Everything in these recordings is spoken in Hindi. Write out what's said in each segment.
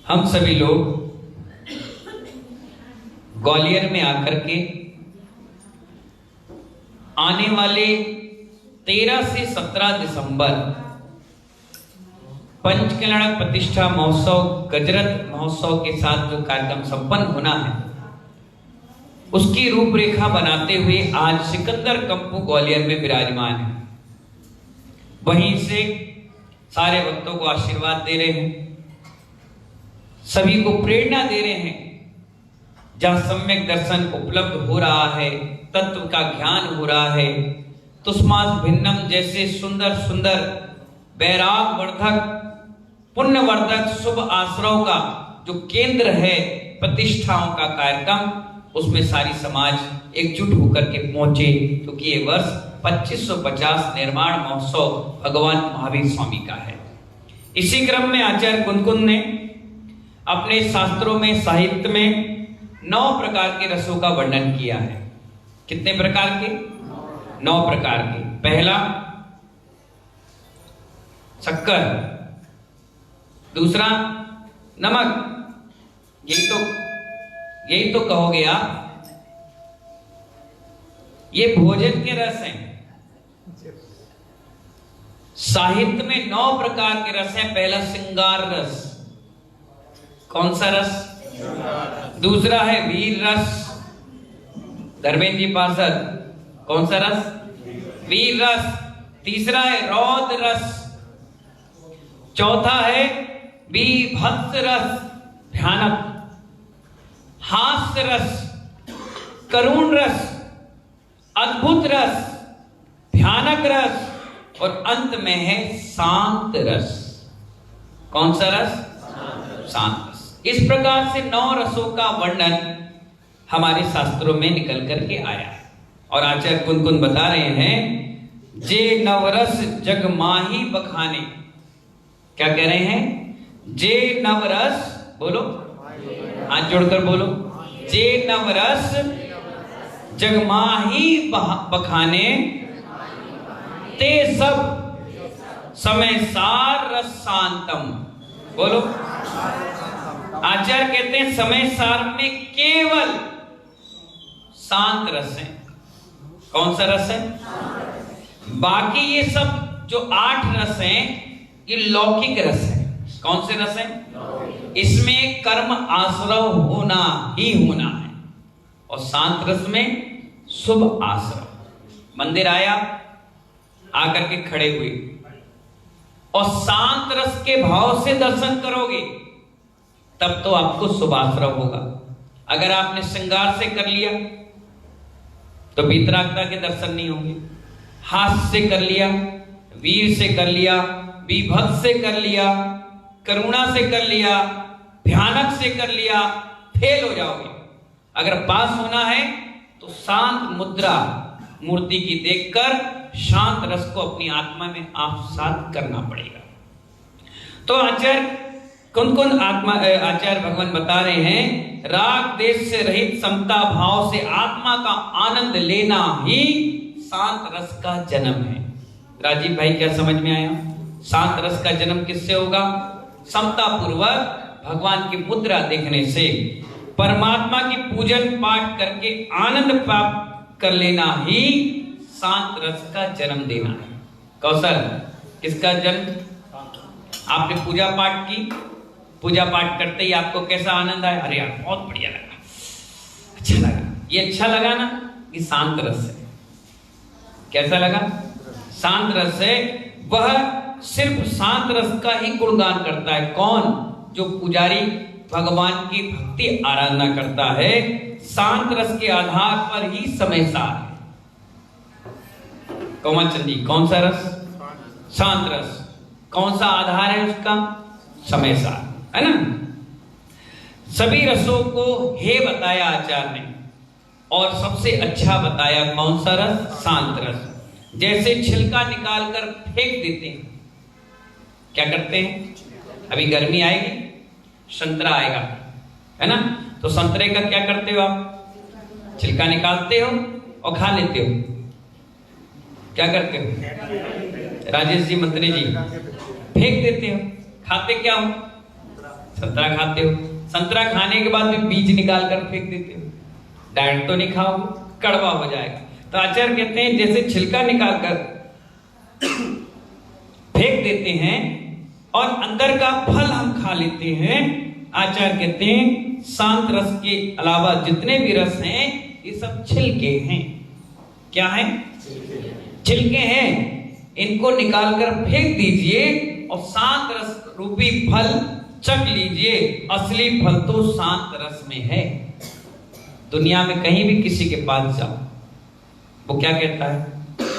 हम सभी लोग ग्वालियर में आकर के आने वाले 13 से 17 दिसंबर पंचकल्याण प्रतिष्ठा महोत्सव गजरत महोत्सव के साथ जो कार्यक्रम संपन्न होना है उसकी रूपरेखा बनाते हुए आज सिकंदर कंपू ग्वालियर में विराजमान है। वहीं से सारे भक्तों को आशीर्वाद दे रहे हैं, सभी को प्रेरणा दे रहे हैं। जहां सम्यक दर्शन उपलब्ध हो रहा है, तत्व का ज्ञान हो रहा है, तुष्मास भिन्नम जैसे सुंदर सुंदर वैराग वर्धक पुण्यवर्धक शुभ आश्रयों का जो केंद्र है प्रतिष्ठाओं का कार्यक्रम, उसमें सारी समाज एकजुट होकर के पहुंचे, क्योंकि ये वर्ष 2550 निर्माण महोत्सव भगवान महावीर स्वामी का है। इसी क्रम में आचार्य कुनकुन ने अपने शास्त्रों में साहित्य में 9 प्रकार के रसों का वर्णन किया है। कितने प्रकार के? 9 प्रकार के। पहला शक्कर, दूसरा नमक, यही तो कहोगे आप, ये भोजन के रस हैं। साहित्य में 9 प्रकार के रस हैं। पहला श्रृंगार रस, कौन सा रस? दूसरा है वीर रस, धर्मेंद्र जी पार्षद, कौन सा रस? वीर रस। तीसरा है रौद्र रस, चौथा है बीभत्स रस, भयानक। हास्य रस, करुण रस, अद्भुत रस, भयानक रस, और अंत में है शांत रस। कौन सा रस? शांत रस। इस प्रकार से 9 रसों का वर्णन हमारे शास्त्रों में निकल करके आया है। और आचार्य कुनकुन बता रहे हैं, जे नवरस जग माही बखाने। क्या कह रहे हैं? जे नवरस, बोलो, हाथ जोड़कर बोलो, जे नवरस जग माही बखाने, ते सब समय सार रस शांतम। बोलो। आचार्य कहते हैं समय सार में केवल शांत रस है। कौन सा रस है? बाकी ये सब जो 8 रस हैं ये लौकिक रस है। कौन से रस है? इसमें कर्म आश्रव होना ही होना है, और शांत रस में शुभ आश्रव। मंदिर आया, आकर के खड़े हुए और शांत रस के भाव से दर्शन करोगे तब तो आपको शुभ आश्रव होगा। अगर आपने श्रृंगार से कर लिया तो वीतरागता के दर्शन नहीं होंगे। हास्य से कर लिया, वीर से कर लिया, बीभत्स से कर लिया, करुणा से कर लिया, भयानक से कर लिया, फेल हो जाओगे। अगर पास होना है तो शांत मुद्रा मूर्ति की देखकर शांत रस को अपनी आत्मा में आत्मसात करना पड़ेगा। तो आचार्य कुनकुन आचार्य भगवान बता रहे हैं, राग देश से रहित समता भाव से आत्मा का आनंद लेना ही शांत रस का जन्म है। राजीव भाई, क्या समझ में आया? शांत रस का जन्म किससे होगा? समता पूर्वक भगवान की मुद्रा देखने से, परमात्मा की पूजन पाठ करके आनंद प्राप्त कर लेना ही शांत रस का जन्म देना है। कौशल, किसका जन्म? आपने पूजा पाठ की, पूजा पाठ करते ही आपको कैसा आनंद आया? अरे यार बहुत बढ़िया लगा, अच्छा लगा। ये अच्छा लगा ना, ये शांत रस है। कैसा लगा? शांत रस है। वह सिर्फ शांत रस का ही गुणगान करता है। कौन? जो पुजारी भगवान की भक्ति आराधना करता है। शांत रस के आधार पर ही समय सार है। कोमलचंद जी, कौन सा रस? शांत रस। कौन सा आधार है उसका? समय सार, है ना। सभी रसों को हे बताया आचार्य ने, और सबसे अच्छा बताया कौन सा रस? शांत रस। जैसे छिलका निकालकर फेंक देते हैं, क्या करते हैं? अभी गर्मी आएगी, संतरा आएगा, है ना, तो संतरे का क्या करते हो आप? छिलका निकालते हो और खा लेते हो। क्या करते हो? राजेश जी, मंत्री जी, फेंक देते हो। खाते क्या हो? संतरा खाते हो, संतरा खाने के बाद भी बीज निकाल कर फेंक देते हो, डायरेक्ट तो नहीं खाओगे, कड़वा हो जाएगा। तो आचार्य कहते हैं जैसे छिलका निकाल कर फेंक देते हैं और अंदर का फल हम खा लेते हैं, आचार्य कहते हैं शांत रस के अलावा जितने भी रस हैं ये सब छिलके हैं। क्या है? छिलके हैं। इनको निकालकर फेंक दीजिए और शांत रस रूपी फल चख लीजिए। असली फल तो शांत रस में है। दुनिया में कहीं भी किसी के पास जाओ, वो क्या कहता है?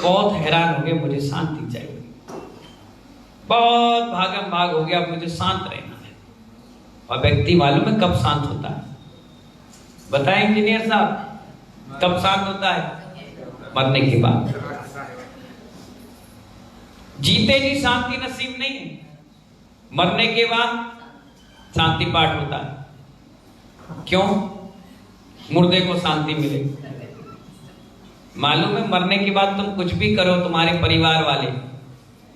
बहुत हैरान हो गए, मुझे शांति चाहिए, बहुत भागम भाग हो गया, मुझे शांत रहना है। और व्यक्ति मालूम है कब शांत होता है? बताएं इंजीनियर साहब, कब शांत होता है? मरने के बाद। जीते जी शांति नसीब नहीं है, मरने के बाद शांति पाठ होता है। क्यों? मुर्दे को शांति मिले। मालूम है मरने के बाद तुम कुछ भी करो, तुम्हारे परिवार वाले,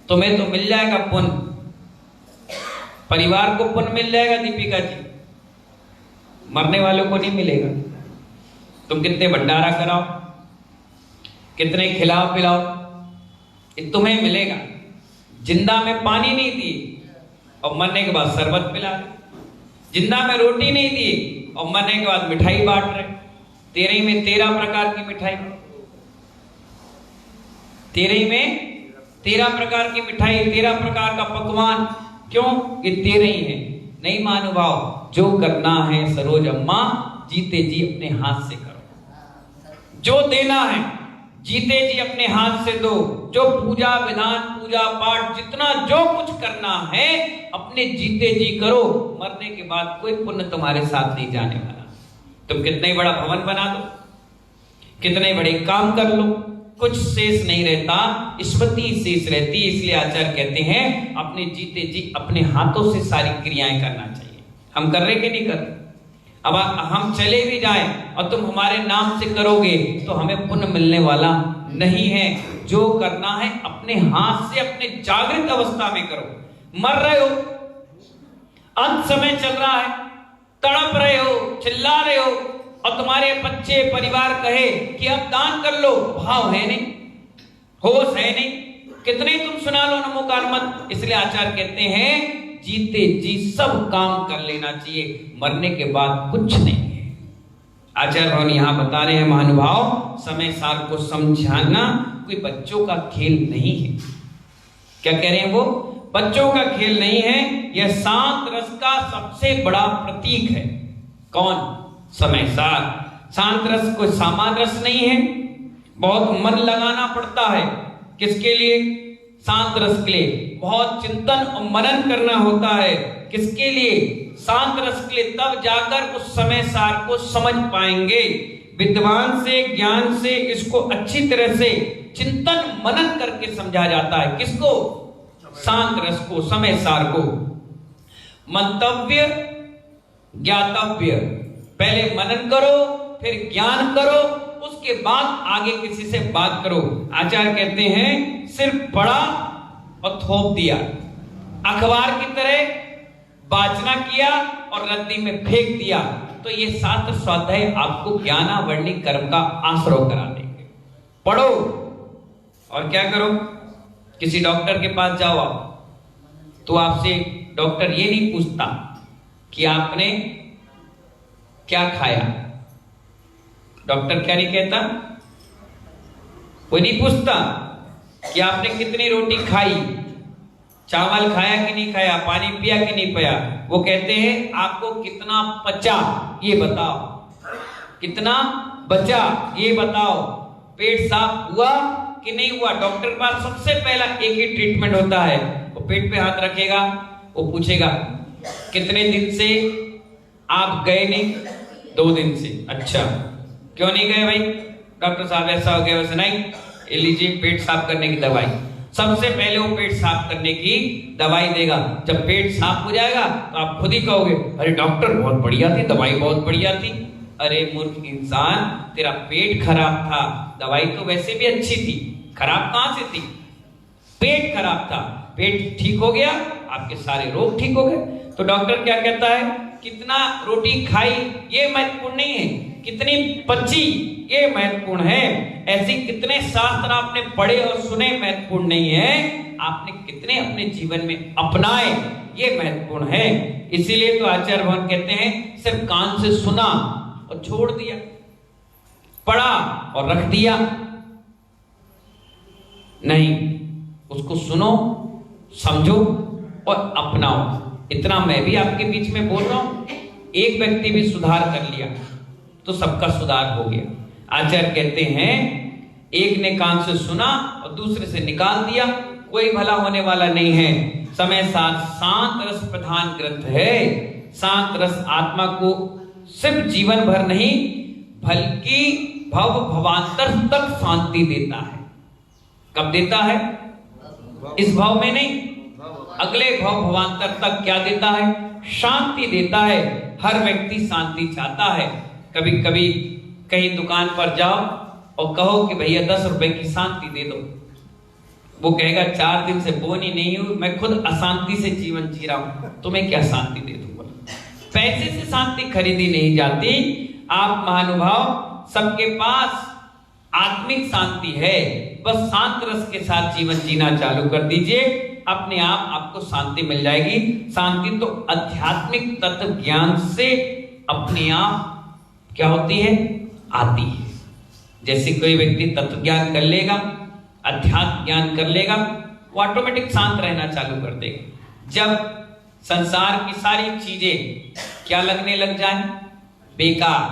तुम्हें तो मिल जाएगा पुण्य, परिवार को पुण्य मिल जाएगा दीपिका जी, मरने वालों को नहीं मिलेगा। तुम कितने भंडारा कराओ, कितने खिलाओ पिलाओ, ये तुम्हें मिलेगा। जिंदा में पानी नहीं दिए और मरने के बाद शरबत पिला रहे, जिंदा में रोटी नहीं दी और मरने के बाद मिठाई बांट रहे। तेरे में 13 प्रकार की मिठाई, तेरे में 13 प्रकार की मिठाई, 13 प्रकार का पकवान। क्यों? ये तेरे ही है। नहीं महानुभाव, जो करना है सरोज अम्मा जीते जी अपने हाथ से करो, जो देना है जीते जी अपने हाथ से दो, जो पूजा विधान पूजा पाठ जितना जो कुछ करना है अपने जीते जी करो। मरने के बाद कोई पुण्य तुम्हारे साथ नहीं जाने वाला। तुम कितने बड़ा भवन बना दो, कितने बड़े काम कर लो, कुछ शेष नहीं रहता, स्मृति शेष रहती। इसलिए आचार्य कहते हैं अपने जीते जी अपने हाथों से सारी क्रियाएं करना चाहिए। हम कर रहे कि नहीं कर रहे? अब हम चले भी जाएं और तुम हमारे नाम से करोगे तो हमें पुण्य मिलने वाला नहीं है। जो करना है अपने हाथ से अपने जागृत अवस्था में करो। मर रहे हो, अंत समय चल रहा है, तड़प रहे हो, चिल्ला रहे हो और तुम्हारे बच्चे परिवार कहे कि अब दान कर लो, भाव है नहीं, होश है नहीं, कितने तुम सुना लो नमोकार मत। इसलिए आचार्य कहते हैं जीते जी सब काम कर लेना चाहिए, मरने के बाद कुछ नहीं है। आचार्य भगवान यहां बता रहे हैं महानुभाव, समय सार को समझाना कोई बच्चों का खेल नहीं है। क्या कह रहे हैं वो? बच्चों का खेल नहीं है, यह शांत रस का सबसे बड़ा प्रतीक है। कौन? समय सार। शांत रस कोई सामान्य रस नहीं है, बहुत मन लगाना पड़ता है। किसके लिए? शांत रस के लिए बहुत चिंतन और मनन करना होता है। किसके लिए? शांत रस के लिए। तब जाकर उस समय सार को समझ पाएंगे। विद्वान से ज्ञान से इसको अच्छी तरह से चिंतन मनन करके समझा जाता है। किसको? शांत रस को, समय सार को। मंतव्य ज्ञातव्य, पहले मनन करो फिर ज्ञान करो, उसके बाद आगे किसी से बात करो। आचार्य कहते हैं सिर्फ पढ़ा और थोप दिया, अखबार की तरह वाचना किया और रद्दी में फेंक दिया, तो ये शास्त्र स्वाध्याय आपको ज्ञानावर्णी कर्म का आश्रय करा देंगे। पढ़ो और क्या करो? किसी डॉक्टर के पास जाओ आप, तो आपसे डॉक्टर ये नहीं पूछता कि आपने क्या खाया। डॉक्टर क्या नहीं कहता? वो नहीं पूछता कि आपने कितनी रोटी खाई, चावल खाया कि नहीं खाया, पानी पिया कि नहीं पिया। वो कहते हैं आपको कितना पचा ये बताओ, कितना बचा ये बताओ, पेट साफ हुआ कि नहीं हुआ। डॉक्टर के पास सबसे पहला एक ही ट्रीटमेंट होता है, वो पेट पे हाथ रखेगा, वो पूछेगा कितने दिन से आप गए नहीं? 2 दिन से। अच्छा, क्यों नहीं गए भाई? डॉक्टर साहब ऐसा हो गया, वैसे नहीं, ये लीजिए पेट साफ करने की दवाई। सबसे पहले वो पेट साफ करने की दवाई देगा। जब पेट साफ हो जाएगा तो आप खुद ही कहोगे अरे डॉक्टर बहुत बढ़िया थी, दवाई बहुत बढ़िया थी। अरे मूर्ख इंसान, तेरा पेट खराब था, दवाई तो वैसे भी अच्छी थी, खराब कहां से थी? पेट खराब था, पेट ठीक हो गया आपके सारे रोग ठीक हो गए। तो डॉक्टर क्या कहता है, कितना रोटी खाई ये महत्वपूर्ण नहीं है, कितनी पची ये महत्वपूर्ण है। ऐसे कितने शास्त्र आपने पढ़े और सुने महत्वपूर्ण नहीं है, आपने कितने अपने जीवन में अपनाए ये महत्वपूर्ण है। इसीलिए तो आचार्य भगवान कहते हैं सिर्फ कान से सुना और छोड़ दिया, पढ़ा और रख दिया नहीं, उसको सुनो, समझो और अपनाओ। इतना मैं भी आपके बीच में बोल रहा हूं, एक व्यक्ति भी सुधार कर लिया तो सबका सुधार हो गया। आचार्य कहते हैं एक ने कान से सुना और दूसरे से निकाल दिया, कोई भला होने वाला नहीं है। समय साथ शांत रस प्रधान ग्रंथ है। शांत रस आत्मा को सिर्फ जीवन भर नहीं बल्कि भव भवांतर तक शांति देता है। कब देता है? इस भव में नहीं, अगले भव भवांतर तक क्या देता है? शांति देता है। हर व्यक्ति शांति चाहता है। कभी कभी कहीं दुकान पर जाओ और कहो कि भैया 10 रुपए की शांति दे दो, वो कहेगा 4 दिन से बोनी नहीं हूं, मैं खुद अशांति से जीवन जी रहा हूं, तुम्हें क्या शांति दे दूंगा। पैसे से शांति खरीदी नहीं जाती। आप महानुभाव सबके पास आत्मिक शांति है, बस शांत रस के साथ जीवन जीना चालू कर दीजिए, अपने आप आपको शांति मिल जाएगी। शांति तो आध्यात्मिक तत्व ज्ञान से अपने आप क्या होती है? आती है। जैसे कोई व्यक्ति तत्व ज्ञान कर लेगा, अध्यात्म ज्ञान कर लेगा, वो ऑटोमेटिक शांत रहना चालू कर देगा। जब संसार की सारी चीजें क्या लगने लग जाए? बेकार,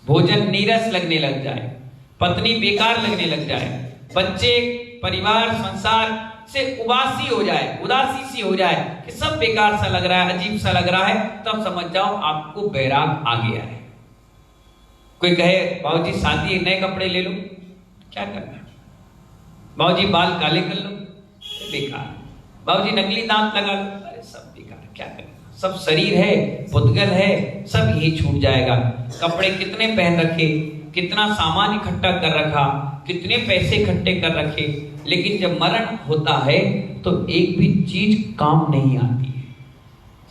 भोजन नीरस लगने लग जाए, पत्नी बेकार लगने लग जाए, बच्चे, परिवार, संसार से उबासी हो जाए, उदासी सी हो जाए कि सब बेकार सा लग रहा है, अजीब सा लग रहा है, तब समझ जाओ आपको बैराग आ गया है। कोई कहे बाबूजी शादी नए कपड़े ले लो, क्या करना? बाबूजी बाल काले कर लो, बेकार। बाबूजी नकली दांत लगा लो, अरे सब बेकार, क्या करना? सब शरीर है, पुद्गल है, सब यही छूट जाएगा। कपड़े कितने पहन रखे, कितना सामान इकट्ठा कर रखा, कितने पैसे इकट्ठे कर रखे, लेकिन जब मरण होता है तो एक भी चीज काम नहीं आती है।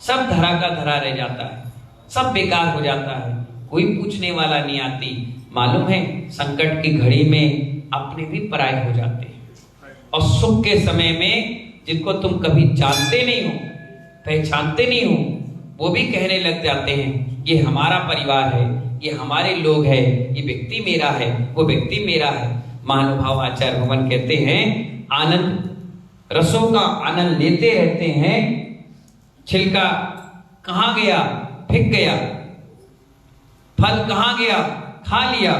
सब धरा का धरा रह जाता है, सब बेकार हो जाता है, कोई पूछने वाला नहीं आती। मालूम है संकट की घड़ी में अपने भी पराये हो जाते हैं, और सुख के समय में जिनको तुम कभी जानते नहीं हो, पहचानते नहीं हो, वो भी कहने लग जाते हैं ये हमारा परिवार है, ये हमारे लोग हैं, ये व्यक्ति मेरा है, वो व्यक्ति मेरा है। महानुभाव आचार्य भगवान कहते हैं आनंद रसों का आनंद लेते रहते हैं। छिलका कहां गया? फेंक गया। फल कहां गया? खा लिया।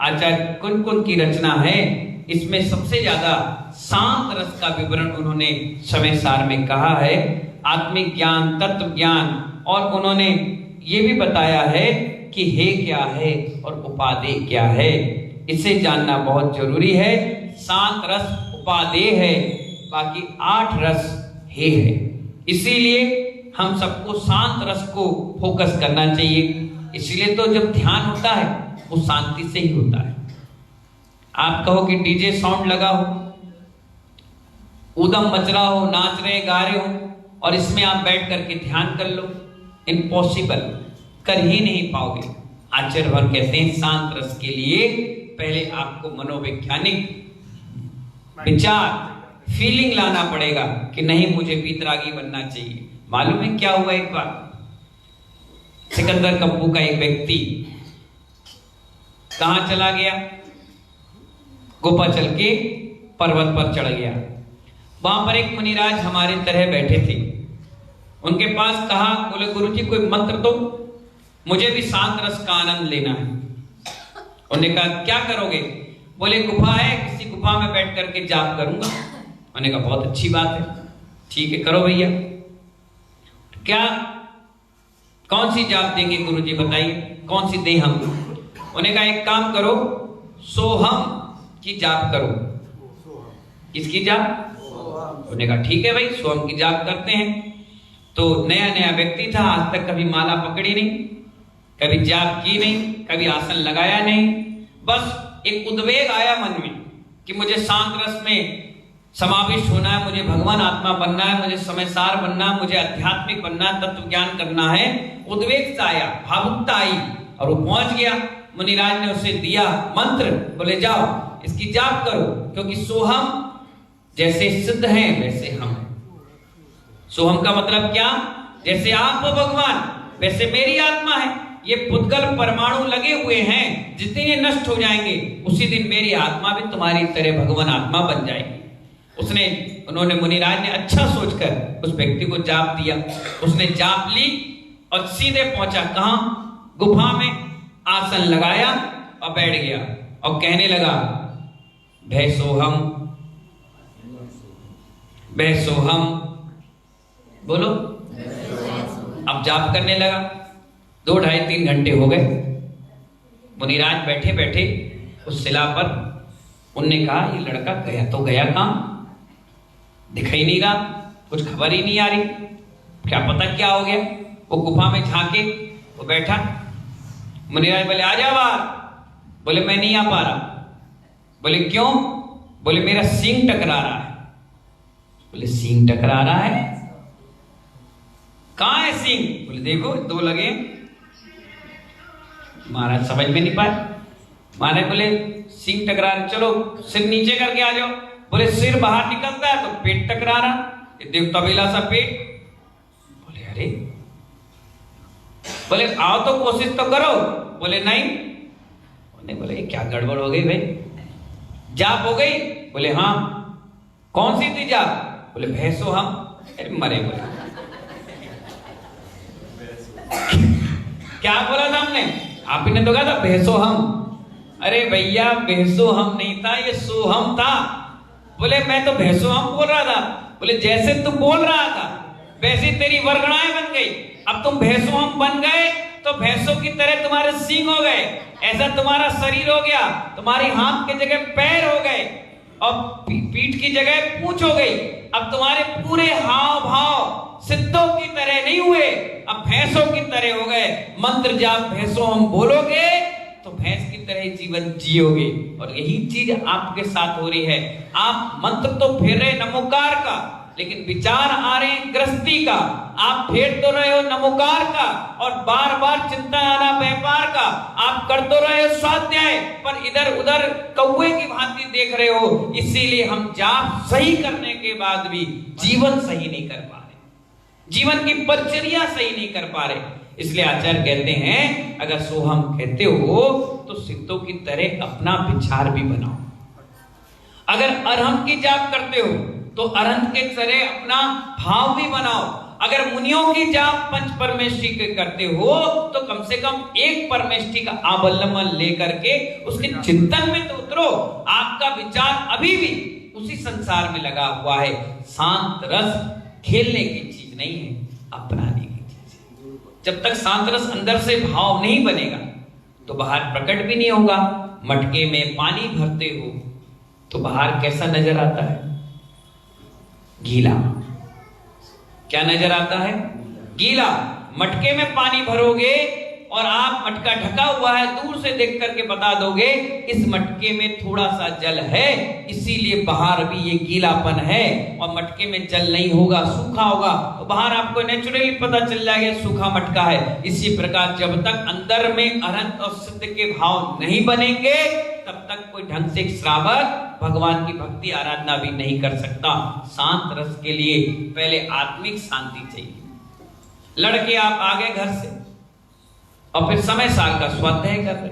आचार्य कुन कुन की रचना है, इसमें सबसे ज्यादा शांत रस का विवरण उन्होंने समय सार में कहा है। आत्मिक ज्ञान, तत्व ज्ञान, और उन्होंने ये भी बताया है कि हे क्या है और उपादेय क्या है, इसे जानना बहुत जरूरी है। शांत रस उपादेय है, बाकी 8 रस हे है। इसीलिए हम सबको शांत रस को फोकस करना चाहिए। इसलिए तो जब ध्यान होता है वो शांति से ही होता है। आप कहो कि डीजे साउंड लगा हो, उदम मच रहा हो, नाच रहे गा रहे हो, और इसमें आप बैठ करके ध्यान कर लो, इम्पॉसिबल, कर ही नहीं पाओगे। आचार्य भगवान कहते हैं शांत रस के लिए पहले आपको मनोवैज्ञानिक विचार, फीलिंग लाना पड़ेगा कि नहीं मुझे वीतरागी बनना चाहिए। मालूम है क्या हुआ? एक बार सिकंदर कप्पू का एक व्यक्ति कहां चला गया? गुफा चल के पर्वत पर चढ़ गया। वहां पर एक मुनिराज हमारे तरह बैठे थे। उनके पास कहा, बोले गुरुजी कोई मंत्र दो, मुझे भी शांत रस का आनंद लेना है। उन्होंने कहा क्या करोगे? बोले गुफा है, किसी गुफा में बैठ करके जाप करूंगा। उन्होंने कहा बहुत अच्छी बात है, ठीक है करो भैया। क्या कौन सी जाप देंगे गुरुजी बताइए, कौन सी दें हम? उन्होंने कहा एक काम करो, सोहम की जाप करो। किसकी जाप? उन्होंने कहा ठीक है भाई, सोहम की जाप करते हैं। तो नया नया व्यक्ति था, आज तक कभी माला पकड़ी नहीं, कभी जाप की नहीं, कभी आसन लगाया नहीं। बस एक उद्वेग आया मन में कि मुझे शांत रस में समाविष्ट होना है, मुझे भगवान आत्मा बनना है, मुझे समयसार बनना है, मुझे आध्यात्मिक बनना है, तत्व ज्ञान करना है। उद्वेग आया, भावुकता आई और वो पहुंच गया। मुनिराज ने उसे दिया मंत्र, बोले जाओ इसकी जाप करो, क्योंकि सोहम जैसे सिद्ध है वैसे हम हैं। सोहम का मतलब क्या? जैसे आप हो भगवान वैसे मेरी आत्मा है। ये पुद्गल परमाणु लगे हुए हैं, जिस दिन ये नष्ट हो जाएंगे उसी दिन मेरी आत्मा भी तुम्हारी तरह भगवान आत्मा बन जाएगी। उन्होंने मुनिराज ने अच्छा सोचकर उस व्यक्ति को जाप दिया। उसने जाप ली और सीधे पहुंचा कहां? गुफा में आसन लगाया और बैठ गया और कहने लगा भय सोहम, भय सोहम, बोलो। अब जाप करने लगा। 2, 2.5, 3 घंटे हो गए। मुनिराज बैठे बैठे उस शिला पर, उनने कहा ये लड़का गया तो गया कहां? दिखाई नहीं रहा, कुछ खबर ही नहीं आ रही, क्या पता क्या हो गया। वो गुफा में झांके, वो बैठा। मुनिराज बोले आ जा बाहर। बोले मैं नहीं आ पा रहा। बोले क्यों? बोले मेरा सींग टकरा रहा है। बोले सींग टकरा रहा है? कहां है सींग? बोले देखो 2 लगे। महाराज समझ में नहीं पाए। महाराज बोले सींग टकरा रहा, चलो सिर नीचे करके आ जाओ। बोले सिर बाहर निकलता है तो पेट टकरा रहा, ये देव तबेला सा पेट। बोले अरे, बोले आओ तो कोशिश तो करो। बोले नहीं। बोले क्या गड़बड़ हो गई भाई? जाप हो गई? बोले हाँ। कौन सी थी जाप? बोले भैंसो हम। अरे मरे। बोले क्या बोला था हमने? आप ही ने तो कहा था भैंसो हम। अरे भैया भैंसो हम नहीं था, ये सोहम था। बोले मैं तो भैंसो हम बोल रहा था। बोले जैसे तू बोल रहा था वैसे तेरी वर्गणाएं बन गई। अब तुम भैंसो हम बन गए तो भैंसों की तरह तुम्हारे सींग हो गए, ऐसा तुम्हारा शरीर हो गया, तुम्हारी हाथ की जगह पैर हो गए और पीठ की जगह पूंछ हो गई। अब तुम्हारे पूरे हाव भाव सिद्धों की तरह नहीं हुए, अब भैंसों की तरह हो गए। मंत्र जाप भैंसों हम बोलोगे तो भैंस की तरह जीवन जियोगे। और यही चीज आपके साथ हो रही है। आप मंत्र तो फेर रहे नमोकार का, लेकिन विचार आ रहे हैं गृहस्थी का। आप फेर तो रहे हो नमोकार का और बार बार चिंता आना व्यापार का। आप कर तो रहे हो स्वाध्याय, पर इधर उधर कौवे की भांति देख रहे हो। इसीलिए हम जाप सही करने के बाद भी जीवन सही नहीं कर पा रहे, जीवन की परिचर्या सही नहीं कर पा रहे। इसलिए आचार्य कहते हैं अगर सोहम कहते हो तो सिद्धों की तरह अपना विचार भी बनाओ। अगर अरहंत की जाप करते हो तो अरहंत के तरह अपना भाव भी बनाओ। अगर मुनियों की जाप पंच परमेष्ठी के करते हो तो कम से कम एक परमेष्ठी का अवलंबन लेकर के उसके चिंतन में तो उतरो। आपका विचार अभी भी उसी संसार में लगा हुआ है। शांत रस खेलने की चीज नहीं है, अपनाने की चीज है। जब तक शांत रस अंदर से भाव नहीं बनेगा तो बाहर प्रकट भी नहीं होगा। मटके में पानी भरते हो तो बाहर कैसा नजर आता है? गीला। क्या नजर आता है? गीला। मटके में पानी भरोगे और आप मटका ढका हुआ है, दूर से देख करके बता दोगे इस मटके में थोड़ा सा जल है, इसीलिए बाहर भी ये गीलापन है। और मटके में जल नहीं होगा, सूखा होगा, तो बाहर आपको नेचुरली पता चल जाएगा सूखा मटका है। इसी प्रकार जब तक अंदर में अनंत और सिद्ध के भाव नहीं बनेंगे तब तक कोई ढंग से श्रावक भगवान की भक्ति आराधना भी नहीं कर सकता। शांत रस के लिए पहले आत्मिक शांति चाहिए। लड़के आप आ गए घर से और फिर समय साल का स्वाध्याय कर रहे,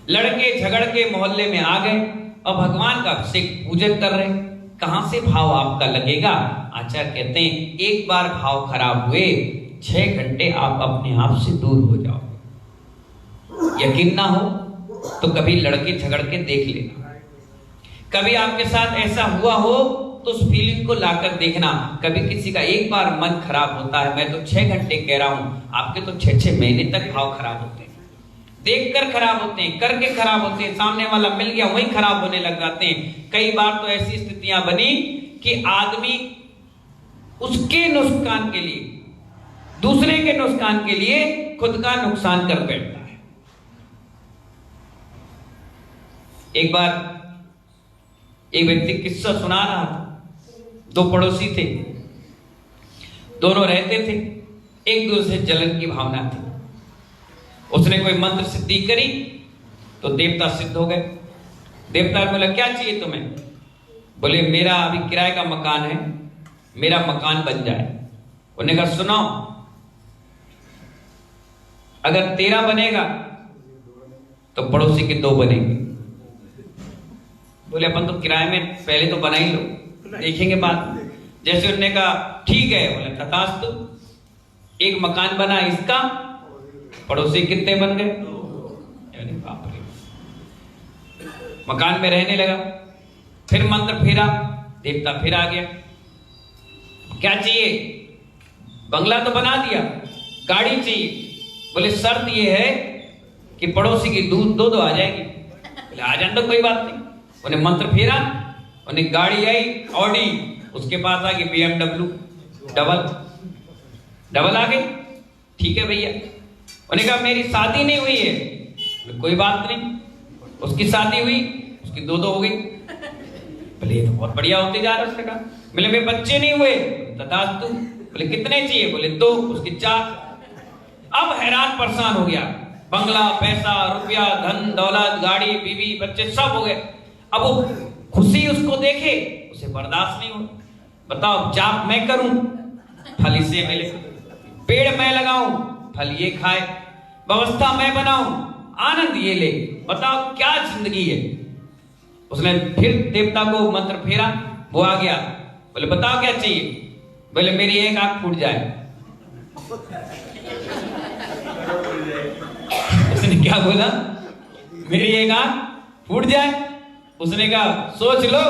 लड़के झगड़ के मोहल्ले में आ गए और भगवान का अभिषेक पूजन कर रहे, कहां से भाव आपका लगेगा? आचार्य कहते हैं एक बार भाव खराब हुए 6 घंटे आप अपने आप से दूर हो जाओ। यकीन ना हो तो कभी लड़के झगड़ के देख लेना। कभी आपके साथ ऐसा हुआ हो तो उस फीलिंग को लाकर देखना। कभी किसी का एक बार मन खराब होता है, मैं तो 6 घंटे कह रहा हूं, आपके तो 6-6 महीने तक भाव खराब होते हैं। देखकर खराब होते हैं, करके खराब होते हैं, सामने वाला मिल गया वही खराब होने लग जाते हैं। कई बार तो ऐसी स्थितियां बनी कि आदमी उसके नुकसान के लिए, दूसरे के नुकसान के लिए खुद का नुकसान कर बैठता है। एक बार एक व्यक्ति किस्सा सुना रहा था। दो पड़ोसी थे, दोनों रहते थे, एक दूसरे से जलन की भावना थी। उसने कोई मंत्र सिद्धि करी तो देवता सिद्ध हो गए। देवता ने बोला क्या चाहिए तुम्हें? बोले मेरा अभी किराए का मकान है, मेरा मकान बन जाए। उन्होंने कहा सुनो, अगर तेरा बनेगा तो पड़ोसी के 2 बनेंगे। बोले अपन तो किराए में पहले तो बना ही लो, देखेंगे बात। जैसे उन्होंने कहा ठीक है, बोले तथास्तु। एक मकान बना इसका, पड़ोसी कितने बन गए? अरे बाप रे। मकान में रहने लगा, फिर मंत्र फेरा, देवता फिर आ गया। क्या चाहिए? बंगला तो बना दिया, गाड़ी चाहिए। बोले शर्त ये है कि पड़ोसी की दूध 2 आ जाएगी। बोले आ जाए तो कोई बात नहीं। उन्हें मंत्र फेरा, उन्हें गाड़ी आई ऑडी, उसके पास आ गई BMW डबल आ गई। ठीक है भैया। उन्हें कहा मेरी शादी नहीं हुई है। कोई बात नहीं, उसकी शादी हुई, उसकी 2 हो गई। बोले ये तो बहुत बढ़िया होते जा रहा है। उसने कहा बोले मेरे बच्चे नहीं हुए, तथास्तु। बोले कितने चाहिए? बोले 2, उसकी 4। अब हैरान परेशान हो गया। बंगला, पैसा, रुपया, धन दौलत, गाड़ी, बीवी, बच्चे सब हो गए। अब वो खुशी उसको देखे, उसे बर्दाश्त नहीं हो। बताओ, जाप मैं करूं, फल इसे मिले, पेड़ मैं लगाऊं, फल ये खाए, व्यवस्था मैं बनाऊं, आनंद ये ले। बताओ क्या जिंदगी है। उसने फिर देवता को मंत्र फेरा, वो आ गया। बोले बताओ क्या चाहिए? बोले मेरी एक आंख फूट जाए। उसने क्या बोला? मेरी एक आंख फूट जाए। उसने कहा सोच लो।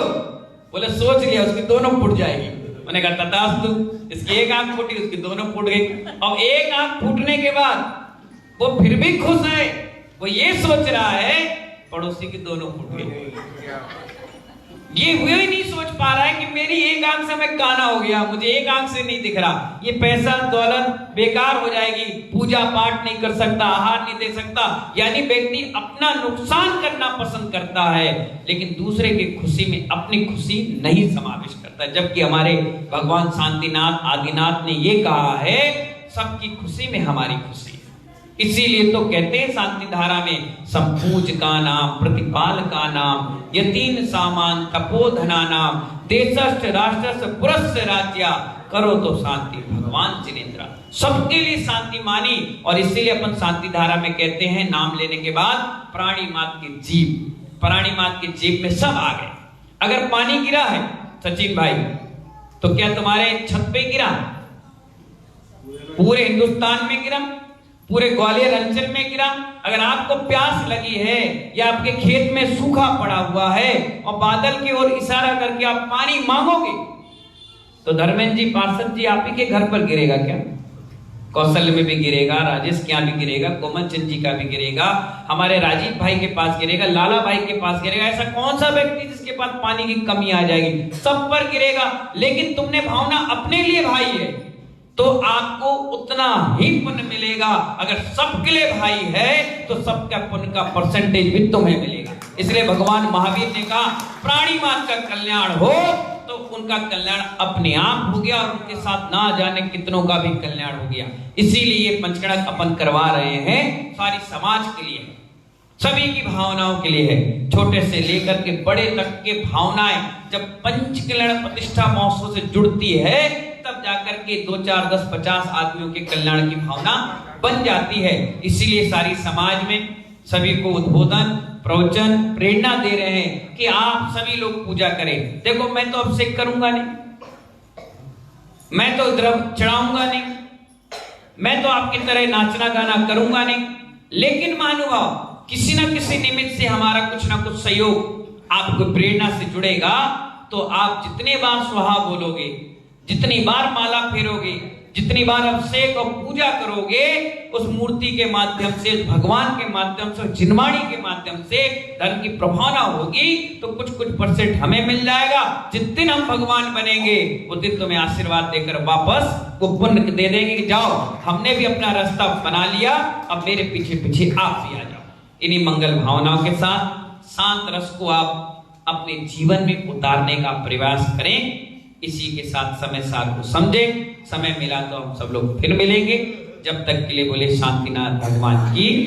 बोले सोच लिया, उसकी 2 फूट जाएगी। मैंने कहा तथास्तु। इसकी एक आंख फूटी, उसकी 2 फूट गई। अब एक आंख फूटने के बाद वो फिर भी खुश है। वो ये सोच रहा है पड़ोसी की 2 फूट गई। ये वो ही नहीं सोच पा रहा है कि मेरी एक आंख से मैं काना हो गया, मुझे एक आंख से नहीं दिख रहा, ये पैसा दौलत बेकार हो जाएगी, पूजा पाठ नहीं कर सकता, आहार नहीं दे सकता। यानी व्यक्ति अपना नुकसान करना पसंद करता है, लेकिन दूसरे की खुशी में अपनी खुशी नहीं समावेश करता। जबकि हमारे भगवान शांतिनाथ आदिनाथ ने ये कहा है सबकी खुशी में हमारी खुशी। इसीलिए तो कहते हैं शांति धारा में, संपूज का नाम, प्रतिपाल का नाम, यतीन सामान, तपोधना नाम, देशस्थ राष्ट्रस्थ पुरस्य राज्या, करो तो शांति भगवान जिनेन्द्रा। सबके लिए शांति मानी। और इसीलिए अपन शांति धारा में कहते हैं नाम लेने के बाद प्राणी मात के जीव, प्राणी मात के जीव में सब आ गए। अगर पानी गिरा है सचिन भाई, तो क्या तुम्हारे छत पे गिरा? पूरे हिंदुस्तान में गिरा, पूरे ग्वालियर अंचल में गिरा। अगर आपको प्यास लगी है या आपके खेत में सूखा पड़ा हुआ है और बादल की ओर इशारा करके आप पानी मांगोगे, तो धर्मेंद्र जी पार्षद जी आप ही के घर पर गिरेगा क्या? कौशल्य में भी गिरेगा, राजेश के यहाँ भी गिरेगा, कोमल चंद जी का भी गिरेगा, हमारे राजीव भाई के पास गिरेगा, लाला भाई के पास गिरेगा। ऐसा कौन सा व्यक्ति जिसके पास पानी की कमी आ जाएगी? सब पर गिरेगा। लेकिन तुमने भावना अपने लिए भाई है तो आपको उतना ही पुण्य मिलेगा। अगर सबके लिए भाई है तो सबका पुण्य का परसेंटेज भी तुम्हें मिलेगा। इसलिए भगवान महावीर ने कहा प्राणी मात्र का कल्याण हो तो उनका कल्याण अपने आप हो गया और उनके साथ ना जाने कितनों का भी कल्याण हो गया। इसीलिए ये पंचकड़क अपन करवा रहे हैं, सारी समाज के लिए, सभी की भावनाओं के लिए है। छोटे से लेकर के बड़े तक के भावनाएं जब पंचकल्याण प्रतिष्ठा महोत्सव से जुड़ती है तब जाकर के 2, 4, 10, 50 आदमियों के कल्याण की भावना बन जाती है। इसीलिए सारी समाज में सभी को उद्बोधन, प्रवचन, प्रेरणा दे रहे हैं कि आप सभी लोग पूजा करें। देखो मैं तो अब से करूंगा नहीं, मैं तो द्रव चढ़ाऊंगा नहीं, मैं तो आपकी तरह नाचना गाना करूंगा नहीं, लेकिन महानुभाव किसी ना किसी निमित्त से हमारा कुछ ना कुछ सहयोग आपको प्रेरणा से जुड़ेगा। तो आप जितने बार स्वाहा बोलोगे, जितनी बार माला फेरोगे, जितनी बार अभिषेक और पूजा करोगे, उस मूर्ति के माध्यम से, भगवान के माध्यम से, जिनवाणी के माध्यम से धन की प्रभावना होगी तो कुछ परसेंट हमें मिल जाएगा। जिस दिन हम भगवान बनेंगे उस दिन तुम्हें आशीर्वाद देकर वापस वो पुण्य दे देंगे कि जाओ हमने भी अपना रास्ता बना लिया, अब मेरे पीछे पीछे आप भी आ जाओ। इन्हीं मंगल भावनाओं के साथ शांत रस को आप अपने जीवन में उतारने का प्रयास करें। इसी के साथ समय सार को समझें। समय मिला तो हम सब लोग फिर मिलेंगे। जब तक के लिए बोले शांतिनाथ भगवान की